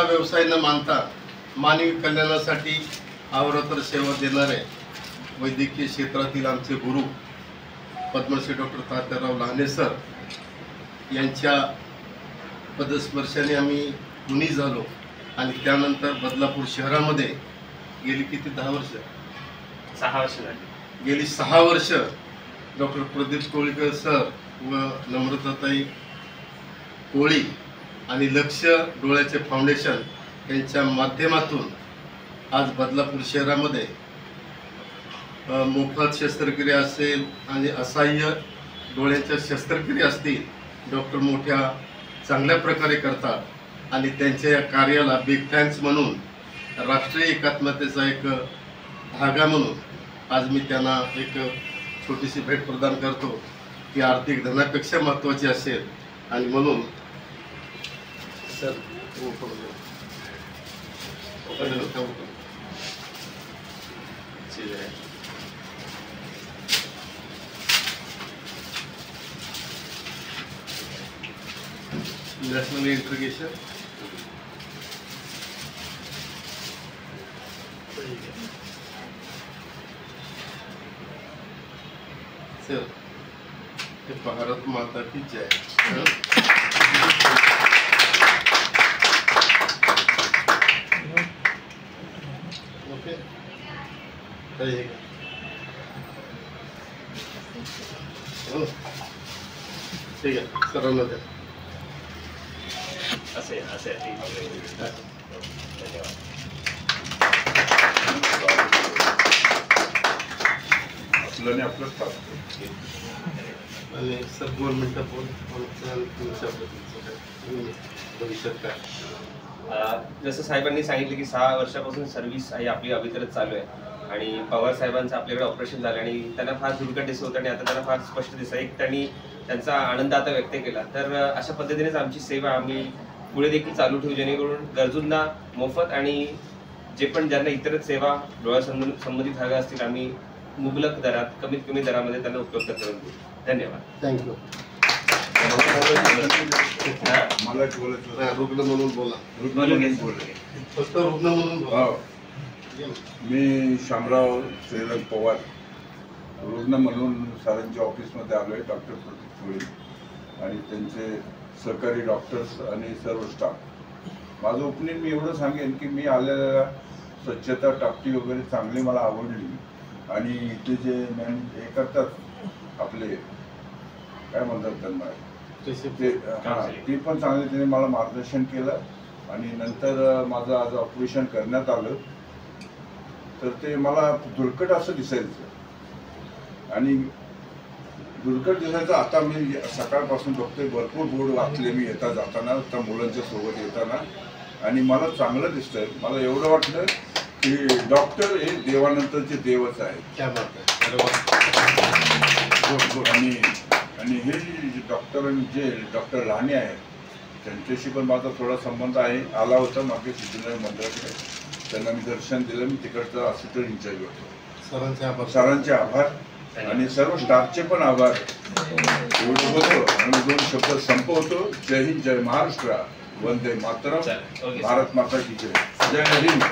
धंदा व्यवसाय न मानता मानवी कल्याणासाठी अहोरात्र सेवा देणारे वैद्यकीय क्षेत्रातील आमचे गुरु पद्मश्री डॉक्टर तात्याराव लहाने सर यांच्या पदस्पर्शाने आम्ही गुणी झालो आणि त्यानंतर बदलापूर शहरामध्ये गेली किती 10 वर्ष 6 वर्ष झाली गेली 6 वर्ष डॉक्टर प्रदीप कोळीकर सर व नम्रताताई कोळी आणि लक्ष डोळ्याचे फाउंडेशन यांच्या माध्यमातून आज बदलापूर शहरामध्ये मोफत शस्त्रक्रिया असेल आणि असहाय्य डोळ्याच्या शस्त्रक्रिया असतील डॉक्टर मोठ्या चांगल्या प्रकारे करतात आणि त्यांच्या या कार्याला बिग थँक्स म्हणून राष्ट्रीय एकात्मतेचा एक धागा म्हणून आज मी त्यांना एक छोटीशी भेट प्रदान करतो की आर्थिक धनापेक्षा महत्त्वाची असेल आणि म्हणून सर नॅशनल इंट्रिगेशन सर भारत माता की जय। ओके ठीक आहे सरांना द्या असे असे धन्यवाद। आपल्याने आपलं आणि सर 2 मिनिटं भविष्यात काय जसं साहेबांनी सांगितलं की 6 वर्षापासून सर्व्हिस आहे आपली अविरत चालू आहे आणि पवार साहेबांचं आपल्याकडे ऑपरेशन झालं आणि त्यांना फार धुरकट दिसत होतं आणि आता त्यांना फार स्पष्ट दिसतं एक त्यांनी त्यांचा आनंद आता व्यक्त केला। तर अशा पद्धतीनेच आमची सेवा आम्ही पुढे देखील चालू ठेवू जेणेकरून गरजूंना मोफत आणि जे पण ज्यांना इतर सेवा डोळ्या संबंधित हव्या असतील आम्ही मुबलक दरात कमीत कमी दरामध्ये त्यांना उपलब्ध करून देऊ। धन्यवाद। थँक्यू। मला बोलायचं रुग्ण म्हणून बोला फक्त रुग्ण म्हणून बोला। मी शामराव श्रीरंग पवार रुग्ण म्हणून सरांच्या ऑफिसमध्ये आलो आहे डॉक्टर प्रदीप कोळी आणि त्यांचे सहकारी डॉक्टर्स आणि सर्व स्टाफ। माझं ओपनिंग मी एवढं सांगेन की मी आलेल्या स्वच्छता टापटी वगैरे चांगली मला आवडली आणि इथे जे मॅन हे करतात आपले काय म्हणतात त्यांना ते पण चांगले त्यांनी मला मार्गदर्शन केलं आणि नंतर माझं आज ऑपरेशन करण्यात आलं तर ते मला धुरकट असं दिसायचं आणि धुरकट दिसायचं। आता मी सकाळपासून बघतोय भरपूर बोर्ड वाचले मी येता जाताना त्या मुलांच्या सोबत येताना आणि मला चांगलं दिसतंय। मला एवढं वाटलं की डॉक्टर हे देवानंतरचे देवच आहेत। आणि हे डॉक्टर जे डॉक्टर लहाने आहेत त्यांच्याशी पण माझा थोडा संबंध आहे आला होता मागे सिद्धनाथ मंदिराकडे त्यांना मी दर्शन दिलं। मी तिकडचा असिस्टंट इन्चार्ज होतो। सरांचे आभार आणि सर्व स्टाफचे पण आभार एवढं होतं आणि 2 शब्द संपवतो। जय हिंद जय महाराष्ट्र वंदे मातरम भारत माता की जय। जय हिंद।